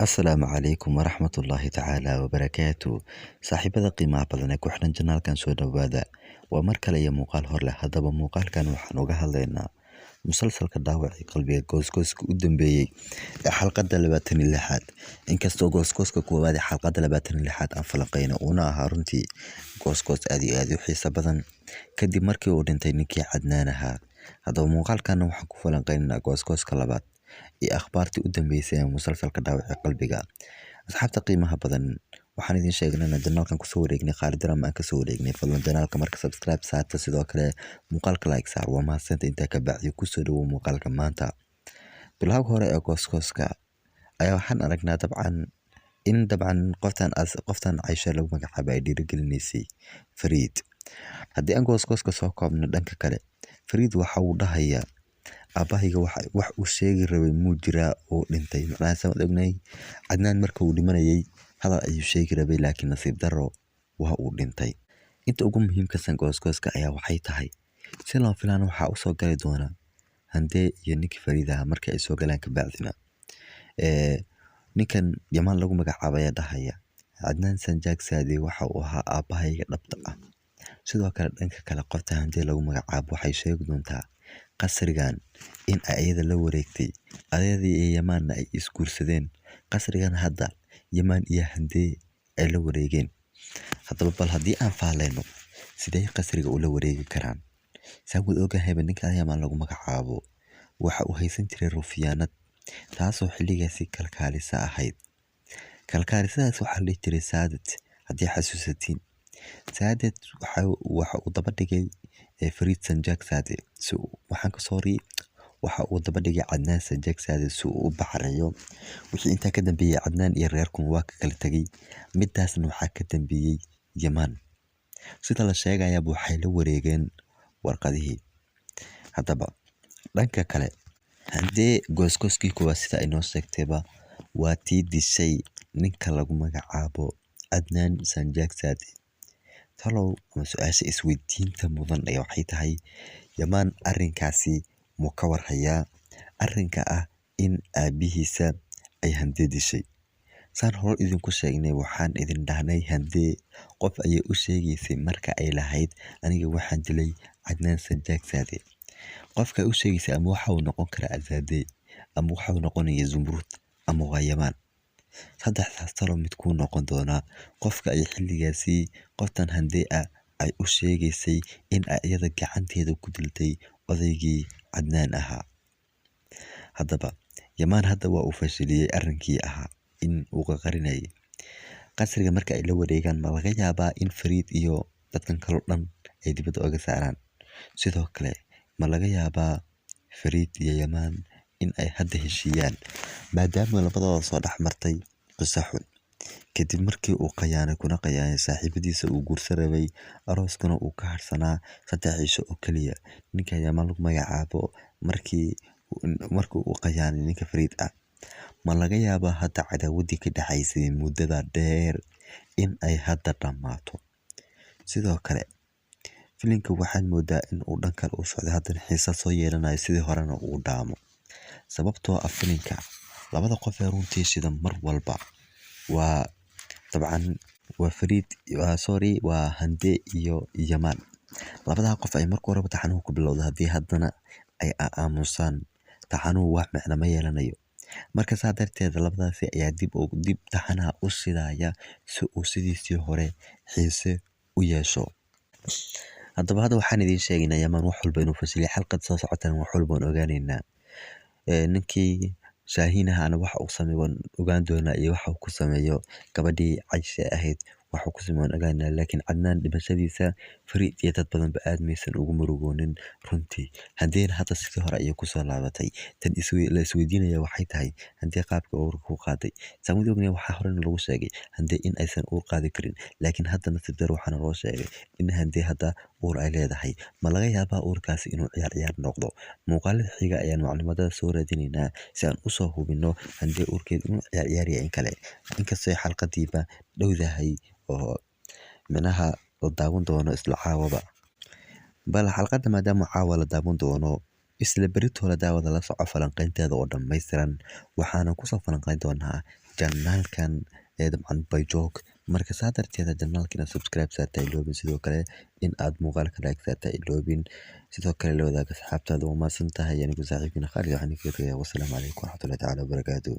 Asalaamu calaykum waraxmatullaahi tacaala wabarakaatu. Saaxiibada qiimaha badan ee ku xiran janaalkan soo dhawaada. Waa mar kale iyo muuqaal hor leh. Haddaba muuqaalkan waxaan uga hadlaynaa musalsalka dhaawacii qalbiga goosgooska u dambeeyey ee xalqadda 26aad. Inkastoo goosgooska koowaad ee xalqadda 26aad aan falanqeyno uuna ahaa runtii goosgoos aad iyo aad u xiiso badan kadib markii uu dhintay ninkii Cadnaan ahaa. Haddaba muuqaalkan waxaan ku falanqeynaynaa goosgooska labaad iyo akhbaartii u dambeysay ee musalsalka dhaawacii qalbiga. Asxaabta qiimaha badan waxaan idin sheegnay janaalkan kusoo wareegnay Khaalid Drama aan kasoo wareegnay. Fadlan janaalka marka subscribe saarta, sidoo kale muuqaalka like saar. Waa mahadsantahay. Intaa ka bacdi kusoo dhawow muuqaalka maanta. Bilowga hore ee goosgooska ayaa waxaan aragnaa dabcan qoftan Caysha lagu magacaabo ay dhiirigelinaysay Fariid. Haddii aan goosgooska soo koobno dhanka kale, Fariid waxa uu dhahayaa aabahayga wax uu sheegi rabay muu jiraa oo dhintay. Macnaha saan ognay Cadnaan marka uu dhimanayay hadal ayuu sheegi rabay, laakiin nasiib darro waa uu dhintay. Inta ugu muhiimsan goosgooska ayaa waxay tahay si lama filaan waxaa u soo gali doona Hande iyo ninkii Fariid ahaa. Markii ay soo galaan ka bacdina ninkan Yamaan lagu magacaabo ayaa dhahaya Cadnaan Sanjaak Saade waxa uu ahaa aabahayga dhabta ah. Sidoo kale dhanka kale qofta Hande lagu magacaabo waxay sheegi doontaa qasrigan in ay iyada la wareegtay, adeedii iyo Yamaanna ay isguursadeen. Qasrigan hadda Yamaan iyo Hande ay la wareegeen. Haddaba bal haddii aan faaleyno sidee qasriga ula wareegi karaan? Saawid ogahay ninka Yamaan lagu magacaabo waxa uu haysan jiray rufiyaanad, taasoo xilligaasi kalkaalisa ahayd. Kalkaalisadaas waxaa la dhihi jiray Saadat. Haddii xasuusatiin, Saadat waxa uu daba dhigay Fariid Sanjaak Saade. Waxaan ka soo waxa uu daba dhigay Cadnaan Sanjaak Saade si uu u baxrayo. Wixii intaa ka dambeeyay Cadnaan iyo reerkun waa ka kala tagay. Midaasna waxaa ka dambeeyay Yamaan. Sida la sheegaya waxay la wareegeen warqadihii. Haddaba dhanka kale, Hande goosgooskii kuwa sida ay noo sheegtayba waa tii dishay ninka lagu magacaabo Cadnaan Sanjaak Saade. Talow ama su'aasha isweydiinta mudan ee waxay tahay Yamaan arrinkaasi muu ka warhayaa arrinka ah in aabihiisa ay Hande dishay. Saan hore idinku sheegnay waxaan idin dhahnay Hande qof ayay u sheegaysay marka ay lahayd aniga waxaan dilay Cadnaan Sanjaak Saade. Qofka u sheegaysay ama waxa uu noqon karaa Azaade, ama waxa uu noqonayaa Zumrud, ama waa Yamaan. Saddexdaas talo mid kuu noqon doonaa qofka ay xilligaasi qoftan Hande ah ay u sheegaysay in ay iyada gacanteeda ku diltay odaygii Cadnaan ahaa. Haddaba Yamaan hadda waa uu fashiliyay arrinkii ahaa in uu qarinayay. Qasriga marka ay la wareegaan ma laga yaabaa in Fariid iyo dadkan kale oo dhan ay dibadda uga saaraan. Sidoo kale ma laga yaabaa Fariid iyo Yamaan in ay hadda heshiiyaan maadaama labadooda soo dhex martay qiso xun. Kadib markii uu kuna qayaanay saaxiibadiisa uu guursan rabay, arooskana uu ka harsanaa 3 cisho oo kaliya. Ninka Yamaan lagu magacaabo markii uu qayaanay ninka Fariid ah, ma laga yaabaa hadda cadaawadii ka dhaxaysay muddada dheer in ay hadda dhammaato. Sidoo kale filimka waxaan moodaa in uu dhan kale u socdo, haddana xiisa soo yeelanayo sidii horena uu dhaamo. Sababtoo ah filimka labada qof ee runtii shida mar walba waa dabcan waa Fariid waa Hande iyo Yamaan. Labada qof ay markii horeba taxanuhu ku bilowday, haddii haddana ay aamusaan taxanuhu wax macna ma yeelanayo. Marka saa darteed labadaasi ayaa dib taxanaha u shidaya si uu sidiisii hore xiise u yeesho. Haddaba hadda waxaan idin sheegaynaa Yamaan wax walba inuu fashiliyay. Xalqad soo socotana wax walba waan ogaanaynaa. Ninkii Shaahiin ahaana waxa uu sameeyo waan ogaan doonaa, iyo waxa uu ku sameeyo gabadhii Caysha ahayd waxa uu ku sameeyo waan ogaanaa. Laakiin Cadnaan dhimashadiisa Fariid iyo dad badan ba aad maysan ugu murugoonin runtii. Handeena hadda sidii hore ayay ku soo laabatay. Tan la isweydiinaya waxay tahay Hande qaabka uurka ku qaaday. Saan ognay waxaa horena lagu sheegay Hande in aysan uur qaadi karin, laakiin hadda nasiib darro waxaana loo sheegay in Hande hadda uur ay leedahay. Ma laga yaabaa uurkaasi inuu ciyaar noqdo? Muuqaalada xiga ayaan macluumaadada soo raadinaynaa si aan u soo hubino Hande uurkeeda inuu ciyaar yahay in kale. Inkastoo xalqadiiba dhowdahay oo minaha la daawan doono isla caawaba. Bal xalqada maadaama caawa la daawan doono isla berito la daawada la soco falanqaynteeda oo dhammaystiran waxaana ku soo falanqayn doonaa janaalkan dabcan Bajok. Marka saa darteeda janaalka inaad subscribe saarta iloobin, sidoo kale in aad muuqaalka like saarta iloobin, sidoo kale la wadaaga asxaabtaada. waa mahadsantahay. anigu saaxiibkiina Khalid waxaan idinkaga tegayaa. Wassalaamu calaykum waraxmatullaahi tacaala wabarakaatuh.